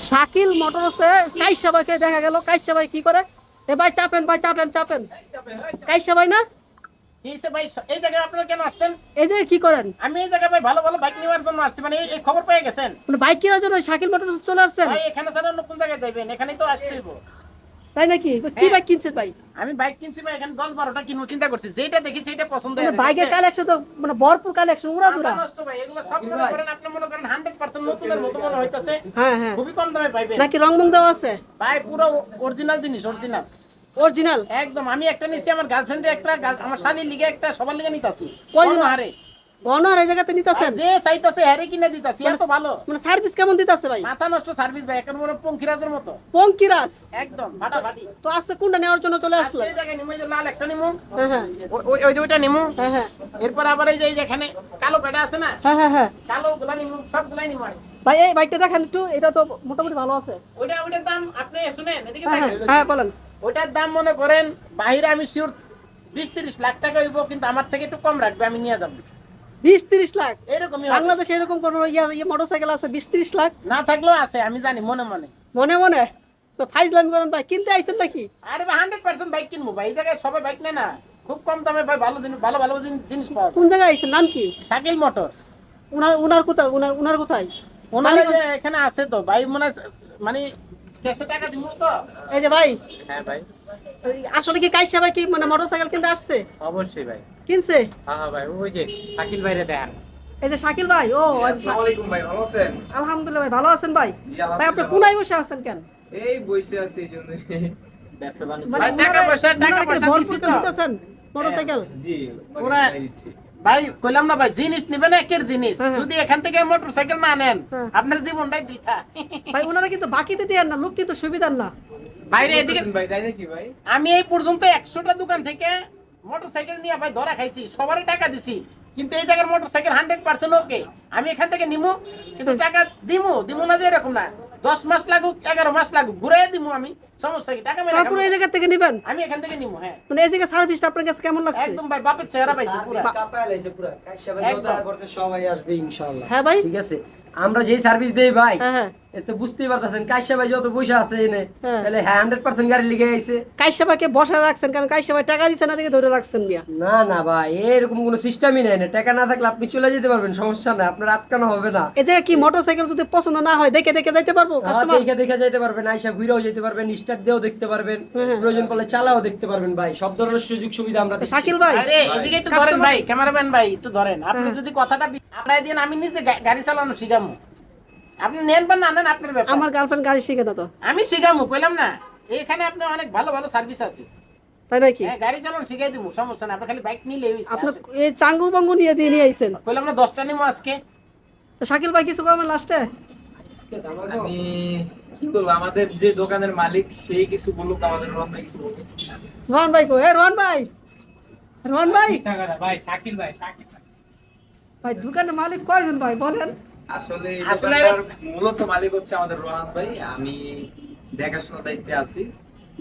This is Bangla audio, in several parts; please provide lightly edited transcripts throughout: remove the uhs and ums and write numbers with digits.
শাকিল মোটরসে কাইসা ভাইকে দেখা গেল, কাইসা ভাই কি করে, এ ভাই চাপেন, ভাই চাপেন চাপেন, কাইসা ভাই না, কি হইছে ভাই? এই জায়গায় আপনারা কেন আসছেন? এই যে কি করেন, আমি এই জায়গায় ভাই ভালো ভালো বাইক নেওয়ার জন্য আসছি। মানে এই খবর পেয়ে গেছেন মানে বাইক কেনার জন্য শাকিল মোটরস চলে আসছেন? ভাই? এখানে ছাড়া অন্য কোন জায়গায় যাইবেন? এখানেই তো আসতে হইব। তাই নাকি? কি হ্যাঁ। বাইক কিনছেন ভাই? আমি বাইক কিনছি ভাই, এখানে 10-12টা কিনবো চিন্তা করছি, যেটা দেখি সেটা পছন্দ মানে হয়েছে। বাইকের কালেকশন তো মানে ভরপুর কালেকশন, উড়া দুরা। নষ্ট ভাই, এগুলো সব মনে করেন, আপনি মনে করেন 100% নতুনের মতো মনে হইতাছে। হ্যাঁ হ্যাঁ, খুবই কম দামে পাইবেন নাকি রং বং দেওয়া আছে? ভাই, পুরো অরিজিনাল জিনিস, অরিজিনাল অরিজিনাল একদম। আমি একটা নিছি, আমার গার্লফ্রেন্ডের একটা, আমার শালির লিগে একটা, সবার লিগে নিতাছি। কই কোনো দিবা? হারে গনার এই জায়গাতে নিতেছেন? যে চাইতাছে হ্যারে কিনে দিতাছি, এত ভালো। মানে সার্ভিস কেমন দিতেছে ভাই? মাথা নষ্ট সার্ভিস ভাই, এখন মনে পঙ্খিরাজের মতো পঙ্কিরাজ একদম ফাটাফাটি। তো আজকে কোনটা নেওয়ার জন্য চলে আজকে আসলেন? এই জায়গায় নিমু, এই যে লাল একটা নিমু, হ্যাঁ হ্যাঁ ওই যে ওইটা নিমু, হ্যাঁ হ্যাঁ এরপর আবার এই যে এখানে কালো পেটা আছে না, হ্যাঁ হ্যাঁ হ্যাঁ। কালো গুলা নিমু, সবগুলাই নিমু আমি। ভাই এই বাইকটা দেখেন একটু, এটা তো মোটামুটি ভালো আছে। ওইটার দাম আপনি শুনেন, এদিকে হ্যাঁ হ্যাঁ দেখেন। হ্যাঁ বলেন। ওইটার দাম মনে করেন বাইরে আমি শিওর 20-30 লাখ টাকা হইব, কিন্তু আমার থেকে একটু কম রাখবে, আমি নিয়ে যাবো। 20-30 লাখ? এরকমই হবে। বাংলাদেশে এরকম কোন মোটরসাইকেল আছে 20-30 লাখ? না থাকলেও আছে, আমি জানি মনে মনে। মনে মনে তো ফাইজলামি করেন ভাই, কিনতে আইছেন নাকি? আরে ভাই 100% বাইক কিনবো ভাই, এই জায়গায় সবাই বাইক নেয় না, খুব কম দামে ভাই ভালো জিনিস, ভালো ভালো জিনিস পাওয়া কোন যায়। জায়গায় আইছেন, নাম কি? শাকিল মোটরস। উনার উনার কোথায়, উনার কোথায়? ওনারা যে এখানে আছে তো ভাই, মানে ক্যাশে টাকা দিব তো। এই যে ভাই, হ্যাঁ ভাই, আসলে কি কাইসা ভাই কি মানে মোটরসাইকেল কিনতে আসছে? অবশ্যই ভাই। কিনছে? হ্যাঁ হ্যাঁ ভাই, ওই যে শাকিল ভাইরে দেন। এই যে শাকিল ভাই, ও আসসালামু আলাইকুম ভাই, ভালো আছেন? আলহামদুলিল্লাহ ভাই, ভালো আছেন ভাই? জি, আলহামদুলিল্লাহ ভাই আপনি ভালো। কোনায় বসে আছেন কেন? এই বসে আছি এই জন্য। ব্যবসা বাণিজ্য। মানে ভাই, টাকা পয়সা ভরপুর দিছি তো। দিতেছেন মোটরসাইকেল? জি, ওরা দিচ্ছি। ভাই কইলাম না ভাই, জিনিস নিবেন একের জিনিস। হ্যাঁ, হ্যাঁ। যদি এখান থেকে মোটরসাইকেল না নেন, হ্যাঁ। আপনার জীবনটাই বৃথা। ভাই ওনারা কিন্তু বাকিতে দেন না, লোক কিন্তু সুবিধার না। বাইরে এদিকে বলতেছেন ভাই, তাই নাকি ভাই? আমি এই পর্যন্ত 100টা দোকান থেকে মোটরসাইকেল নিয়ে ভাই ধরা খাইছি, সবারই টাকা দিছি, কিন্তু এই জায়গার মোটরসাইকেল 100% ওকে। আমি এখান থেকে নিমু, কিন্তু টাকা দিমু না যে এরকম না, 10 মাস লাগুক 11 মাস লাগুক ঘুরে দিমু আমি, সমস্যা কি? টাকা মেরে তারপরে এই খাবো। জায়গা থেকে নেবেন? আমি এখান থেকে নিমু। হ্যাঁ মানে এই জায়গা সার্ভিসটা আপনার কাছে কেমন লাগছে? একদম ভাই, বাপের চেহারা পাইছি পুরো। একদম সবাই আসবে ইনশাআল্লাহ। হ্যাঁ ভাই, ঠিক আছে, আমরা যেই সার্ভিস দেই ভাই, হ্যাঁ হ্যাঁ। এতে বুঝতেই পারতেছেন কাইসা ভাই যত পয়সা আছে এনে, হ্যাঁ। তাহলে হ্যাঁ 100% গাড়ি লিগে আইছে। কাইসা ভাইকে বসা রাখছেন কারণ কাইসা ভাই টাকা দিচ্ছে না দেখে ধরে রাখছেন মিয়া। না না ভাই, এরকম কোনো সিস্টেমই নাই না, টাকা না থাকলে আপনি চলে যেতে পারবেন, সমস্যা নাই, আপনার আটকানো হবে না। এতে কি মোটরসাইকেল যদি পছন্দ না হয় দেখে দেখে যাইতে পারবো কাস্টমার? দেখে দেখে যাইতে পারবেন, আইসা ঘুরেও যেতে পারবেন, স্টার্ট দিয়েও দেখতে পারবেন, হ্যাঁ। প্রয়োজন পড়লে চালাও দেখতে পারবেন ভাই, সব ধরনের সুযোগ সুবিধা আমরা দিচ্ছি। শাকিল ভাই, আরে এদিকে একটু ধরেন কাস্টমার- ভাই, ক্যামেরাম্যান ভাই একটু ধরেন। আপনি হ্যাঁ। যদি কথাটা আপনারা দিন, আমি নিজে গাড়ি চালানো শিখামু। আপনি নেন বা না নেন আপনার ব্যাপার। আমার গার্লফ্রেন্ড গাড়ি শিখে না তো। আমি শিখামু, কইলাম না এখানে আপনি অনেক ভালো ভালো সার্ভিস আছে। তাই নাকি? হ্যাঁ, গাড়ি চালানো শিখাই দিমু, সমস্যা না। আপনি খালি বাইক নিলেই হইছে। আপনি আসেন। এই চাঙ্গু বাঙ্গু নিয়ে দিয়ে নিয়ে আইছেন। কইলাম না 10টা নিমু আজকে। তো শাকিল ভাই কিছু করবেন লাস্টে? আমি কি বলবো, আমাদের যে দোকানের মালিক সেই কিছু বলুক, আমাদের রহমান ভাই কিছু বলুক। রোহন ভাই কো, এ রোহন ভাই, রোহন ভাই, ভাই শাকিল ভাই, শাকিল ভাই। ভাই দোকানের মালিক কয়জন ভাই বলেন? আসলে এই আসলে- দোকানটার মূলত মালিক হচ্ছে আমাদের রোহান ভাই, আমি দেখাশোনার দায়িত্বে আছি।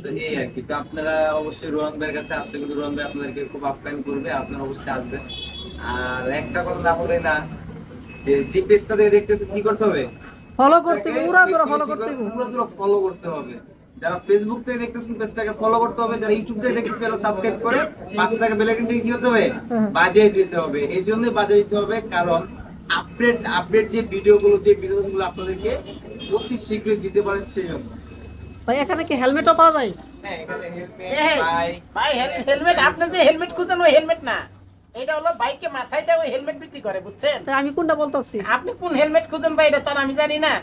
তো এই আর কি। তো আপনারা অবশ্যই রোহান ভাইয়ের কাছে আসলে কিন্তু রোহান ভাই আপনাদেরকে খুব আপ্যায়ন করবে, আপনারা অবশ্যই আসবেন। আর একটা কথা না বলে না, যে পেজটা দিয়ে দেখতেছেন কি করতে হবে? ফলো করতে হবে, উড়া ধরা ফলো করতে হবে। পুরো ফলো করতে হবে। যারা ফেসবুক থেকে দেখতেছেন পেজটাকে ফলো করতে হবে, যারা ইউটিউব থেকে দেখতেছেন তারা সাবস্ক্রাইব করে পাশে থাকা বেল আইকনটি কি হতে হবে? বাজিয়ে দিতে হবে। এই জন্য বাজিয়ে দিতে হবে কারণ আপডেট যে ভিডিওগুলো আপনাদেরকে অতি শীঘ্রই দিতে পারেন সেই জন্য। ভাই এখানে কি হেলমেটও পাওয়া যায়? হ্যাঁ, এখানে হেলমেট, এ, বাইক, ভাই হেলমেট, আপনি যে হেলমেট খুঁজেন ওই হেলমেট না, এটা হলো বাইকে মাথায় দেওয়া ওই হেলমেট বিক্রি করে, বুঝছেন? তাই আমি কোনটা বলতাছি? আপনি কোন হেলমেট খুঁজেন ভাই, এটা তো আর আমি জানি না।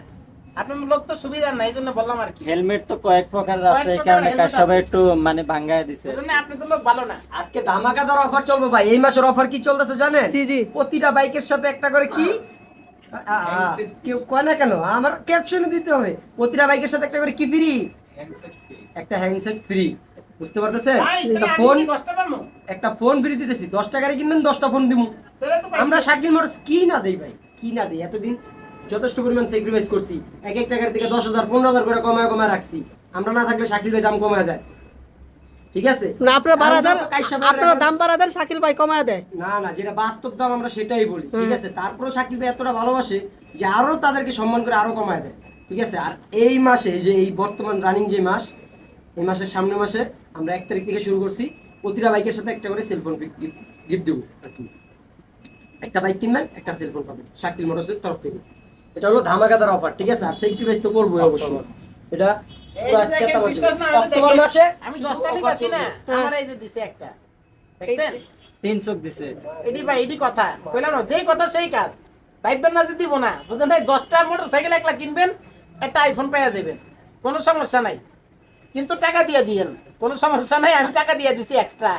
আপনার লোক তো সুবিধা নাই, এই জন্য বললাম আর কি। হেলমেট তো কয়েক প্রকার আছে, কয়েক এই প্রকারের কারণে হেলমেট সবাই আছে। একটু মানে ভাঙ্গায় দিছে। বুঝলেন না, আপনি তো লোক ভালো না। আজকে ধামাকাদার অফার চলবে ভাই, এই মাসের অফার কি চলতেছে জানেন? জি জি। প্রতিটা বাইকের সাথে একটা করে কি কেউ কয় না কেন, আমার ক্যাপশনে দিতে হবে, প্রতিটা বাইকের সাথে একটা করে কি ফ্রি, হ্যান্ডসেট ফ্রি। একটা হ্যান্ডসেট ফ্রি। বুঝতে পারতেছেন? ভাই একটা তাহলে আমি ফোন, কি 10টা পাবো? একটা ফোন ফ্রি দিতেছি, 10 টাকারই কিনবেন 10টা ফোন দিমু। তাহলে তো আমরা পাইছি। শাকিল মোটরস কি না দেই ভাই, কি না দেই, এতদিন যথেষ্ট পরিমাণ স্যাক্রিফাইস করছি, এক এক টাকার থেকে 10,000 15,000 করে কমায় কমায় রাখছি। আমরা না থাকলে শাকিল ভাই দাম কমায় দেয়, ঠিক আছে? না আপনারা বাড়া দেন, আমরা তো কাইসা বাড়া আপনারা রাখছি। দাম বাড়া দেন, শাকিল ভাই কমায় দেয়। না না, যেটা বাস্তব দাম আমরা সেটাই বলি, ঠিক আছে? তারপরে শাকিল ভাই এতটা ভালোবাসে যে আরো তাদেরকে সম্মান করে আরো কমায় দেয়। তো ঠিক আছে। আর এই মাসে যে এই বর্তমান রানিং যে মাস, এই মাসের সামনের মাসে আমরা 1 তারিখ থেকে শুরু করছি, প্রতিটা বাইকের সাথে একটা করে সেলফোন গিফট দেবো আর কি। একটা বাইক কিনবেন, একটা সেলফোন পাবেন শাকিল মোটরসের তরফ থেকে। এটা হলো ধামাকাদার অফার, ঠিক আছে। আর সেক্রিফাইস তো করবোই অবশ্যই, এটা এই পুরো যে দেখেন, চেতা বাজবে। বিশ্বাস না হলে অক্টোবর দেখেন, মাসে আমি 10টা নিতেছি না, আমার এই যে দিছে একটা, দেখছেন? 3 চোখ দিছে। এডি ভাই এডি কথা কইলাম না, যেই কথা সেই কাজ। ভাইবেন না যে দিব না, বুঝেন ভাই? 10টা মোটরসাইকেল একলা কিনবেন, একটা আইফোন পাওয়া যাবেন, কোনো সমস্যা নাই। কিন্তু টাকা দিয়ে দিয়েন, কোনো সমস্যা নাই, আমি টাকা দিয়ে দিছি এক্সট্রা।